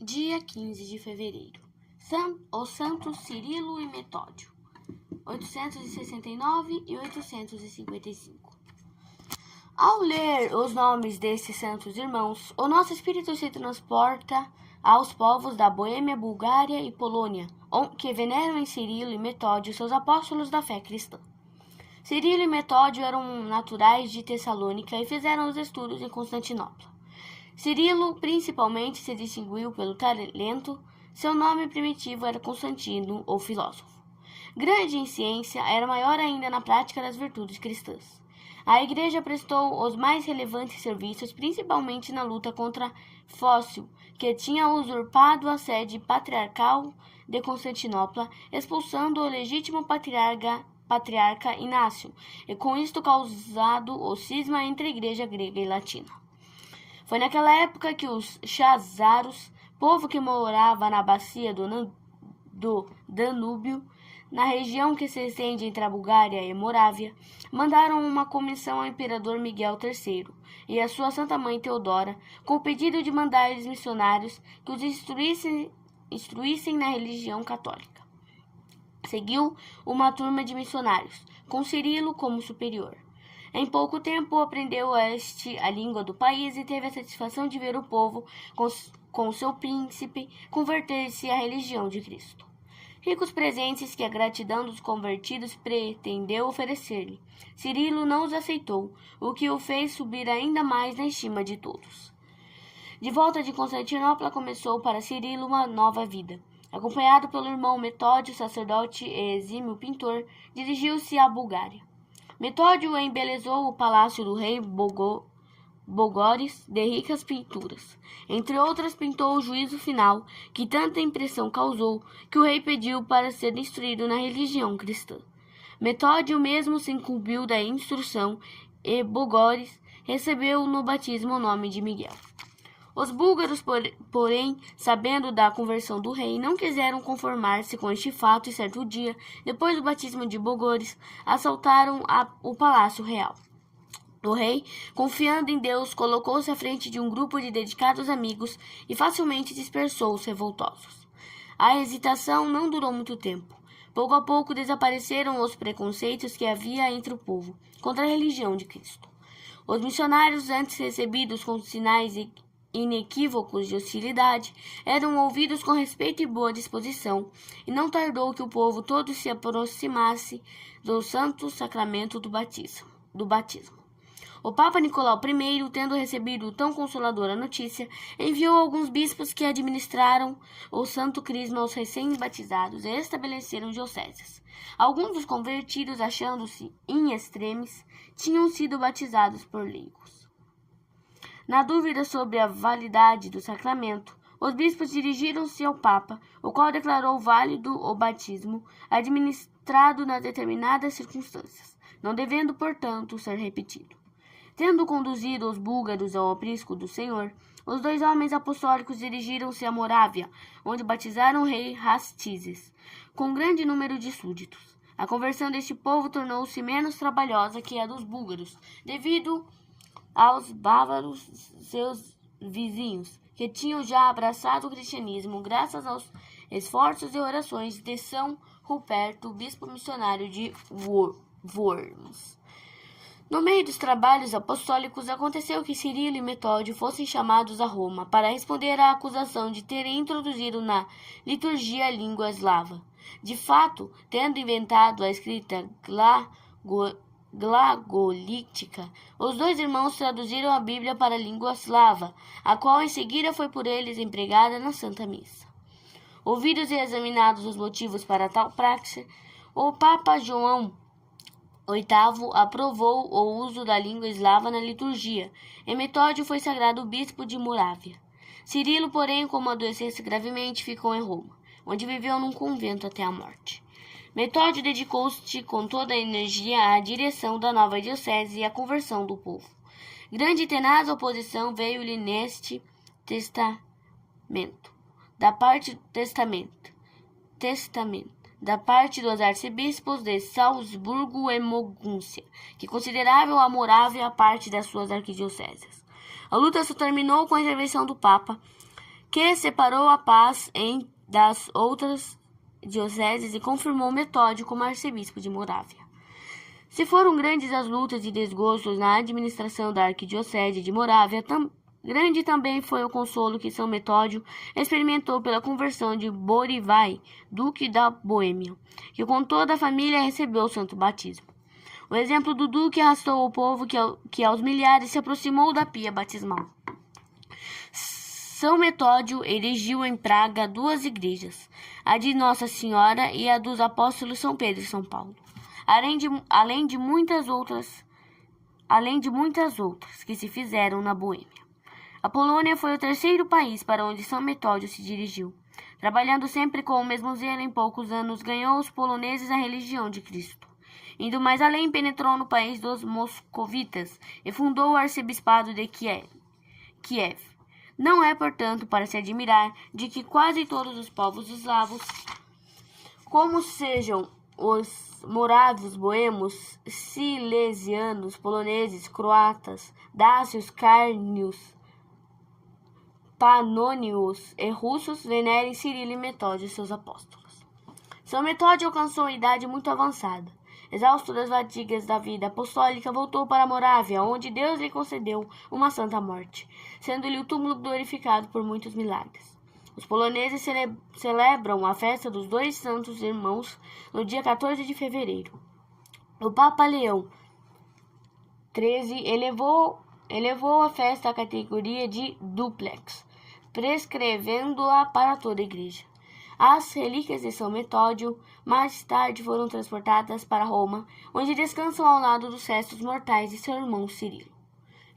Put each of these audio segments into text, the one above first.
Dia 15 de fevereiro. Os santos Cirilo e Metódio, 869 e 855. Ao ler os nomes desses santos irmãos, o nosso espírito se transporta aos povos da Boêmia, Bulgária e Polônia, que veneram em Cirilo e Metódio seus apóstolos da fé cristã. Cirilo e Metódio eram naturais de Tessalônica e fizeram os estudos em Constantinopla. Cirilo, principalmente, se distinguiu pelo talento. Seu nome primitivo era Constantino, ou filósofo. Grande em ciência, era maior ainda na prática das virtudes cristãs. A Igreja prestou os mais relevantes serviços, principalmente na luta contra Fócio, que tinha usurpado a sede patriarcal de Constantinopla, expulsando o legítimo patriarca Inácio, e com isto causado o cisma entre a Igreja grega e latina. Foi naquela época que os Cházaros, povo que morava na bacia do Danúbio, na região que se estende entre a Bulgária e Morávia, mandaram uma comissão ao imperador Miguel III e à sua Santa Mãe Teodora, com o pedido de mandar-lhes missionários que os instruíssem na religião católica. Seguiu uma turma de missionários, com Cirilo como superior. Em pouco tempo aprendeu a língua do país e teve a satisfação de ver o povo, com seu príncipe, converter-se à religião de Cristo. Ricos presentes que a gratidão dos convertidos pretendeu oferecer-lhe, Cirilo não os aceitou, o que o fez subir ainda mais na estima de todos. De volta de Constantinopla, começou para Cirilo uma nova vida. Acompanhado pelo irmão Metódio, sacerdote e exímio pintor, dirigiu-se à Bulgária. Metódio embelezou o palácio do rei Bogóris de ricas pinturas. Entre outras, pintou o juízo final, que tanta impressão causou que o rei pediu para ser instruído na religião cristã. Metódio mesmo se incumbiu da instrução e Bogóris recebeu no batismo o nome de Miguel. Os búlgaros, porém, sabendo da conversão do rei, não quiseram conformar-se com este fato e certo dia, depois do batismo de Bogóris, assaltaram o palácio real. O rei, confiando em Deus, colocou-se à frente de um grupo de dedicados amigos e facilmente dispersou os revoltosos. A hesitação não durou muito tempo. Pouco a pouco desapareceram os preconceitos que havia entre o povo contra a religião de Cristo. Os missionários, antes recebidos com sinais inequívocos de hostilidade, eram ouvidos com respeito e boa disposição, e não tardou que o povo todo se aproximasse do santo sacramento do batismo. O Papa Nicolau I, tendo recebido tão consoladora notícia, enviou alguns bispos que administraram o santo crisma aos recém-batizados e estabeleceram dioceses. Alguns dos convertidos, achando-se in extremis, tinham sido batizados por leigos. Na dúvida sobre a validade do sacramento, os bispos dirigiram-se ao Papa, o qual declarou válido o batismo administrado nas determinadas circunstâncias, não devendo, portanto, ser repetido. Tendo conduzido os búlgaros ao aprisco do Senhor, os dois homens apostólicos dirigiram-se a Morávia, onde batizaram o rei Rastizes, com grande número de súditos. A conversão deste povo tornou-se menos trabalhosa que a dos búlgaros, devido aos bávaros, seus vizinhos, que tinham já abraçado o cristianismo graças aos esforços e orações de São Ruperto, bispo missionário de Worms. No meio dos trabalhos apostólicos, aconteceu que Cirilo e Metódio fossem chamados a Roma para responder à acusação de terem introduzido na liturgia a língua eslava. De fato, tendo inventado a escrita glagolítica, os dois irmãos traduziram a Bíblia para a língua eslava, a qual em seguida foi por eles empregada na Santa Missa. Ouvidos e examinados os motivos para tal prática, o Papa João VIII aprovou o uso da língua eslava na liturgia, e Metódio foi sagrado bispo de Morávia. Cirilo, porém, como adoecesse gravemente, ficou em Roma, onde viveu num convento até a morte. Metódio dedicou-se com toda a energia à direção da nova diocese e à conversão do povo. Grande e tenaz oposição veio-lhe neste testamento, da parte dos arcebispos de Salzburgo e Mogúncia, que consideravam a Morávia parte das suas arquidioceses. A luta se terminou com a intervenção do Papa, que separou a paz das outras dioceses e confirmou Metódio como arcebispo de Morávia. Se foram grandes as lutas e desgostos na administração da arquidiocese de Morávia, grande também foi o consolo que São Metódio experimentou pela conversão de Borivai, duque da Boêmia, que com toda a família recebeu o santo batismo. O exemplo do duque arrastou o povo que aos milhares se aproximou da pia batismal. São Metódio erigiu em Praga 2 igrejas, a de Nossa Senhora e a dos apóstolos São Pedro e São Paulo, além de muitas outras que se fizeram na Boêmia. A Polônia foi o terceiro país para onde São Metódio se dirigiu. Trabalhando sempre com o mesmo zelo, em poucos anos ganhou os poloneses a religião de Cristo. Indo mais além, penetrou no país dos moscovitas e fundou o arcebispado de Kiev. Não é, portanto, para se admirar de que quase todos os povos eslavos, como sejam os moravos, boêmios, silesianos, poloneses, croatas, dácios, cárnios, panônios e russos, venerem Cirilo e Metódio, seus apóstolos. São Metódio alcançou a idade muito avançada. Exausto das fadigas da vida apostólica, voltou para Morávia, onde Deus lhe concedeu uma santa morte, sendo-lhe o túmulo glorificado por muitos milagres. Os poloneses celebram a festa dos 2 santos irmãos no dia 14 de fevereiro. O Papa Leão XIII elevou a festa à categoria de duplex, prescrevendo-a para toda a igreja. As relíquias de São Metódio mais tarde foram transportadas para Roma, onde descansam ao lado dos restos mortais de seu irmão Cirilo.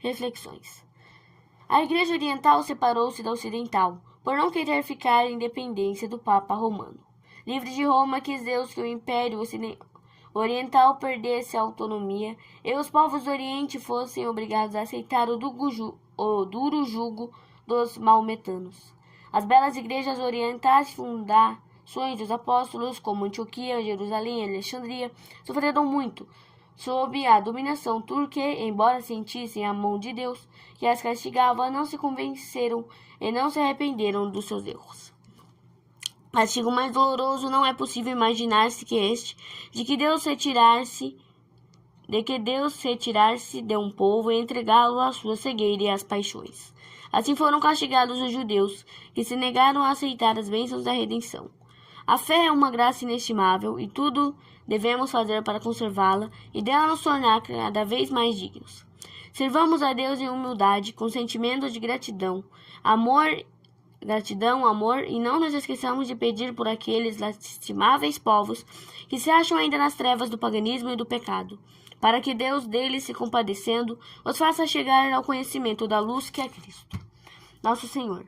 Reflexões. A Igreja Oriental separou-se da Ocidental, por não querer ficar em dependência do Papa Romano. Livre de Roma, quis Deus que o Império Oriental perdesse a autonomia e os povos do Oriente fossem obrigados a aceitar o duro jugo dos maometanos. As belas igrejas orientais, fundações dos apóstolos, como Antioquia, Jerusalém e Alexandria, sofreram muito sob a dominação turca, embora sentissem a mão de Deus que as castigava, não se convenceram e não se arrependeram dos seus erros. Castigo mais doloroso não é possível imaginar-se que este, de que Deus retirasse de um povo e entregá-lo à sua cegueira e às paixões. Assim foram castigados os judeus, que se negaram a aceitar as bênçãos da redenção. A fé é uma graça inestimável e tudo devemos fazer para conservá-la e dela nos tornar cada vez mais dignos. Servamos a Deus em humildade, com sentimento de gratidão, amor, e não nos esqueçamos de pedir por aqueles lastimáveis povos que se acham ainda nas trevas do paganismo e do pecado, para que Deus deles, se compadecendo, os faça chegar ao conhecimento da luz que é Cristo, nosso Senhor.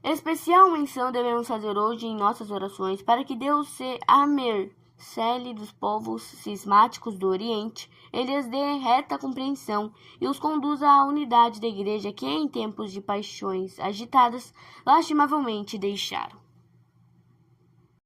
Especial menção devemos fazer hoje em nossas orações para que Deus se amercele dos povos cismáticos do Oriente, ele lhes dê reta compreensão e os conduza à unidade da Igreja que em tempos de paixões agitadas lastimavelmente deixaram.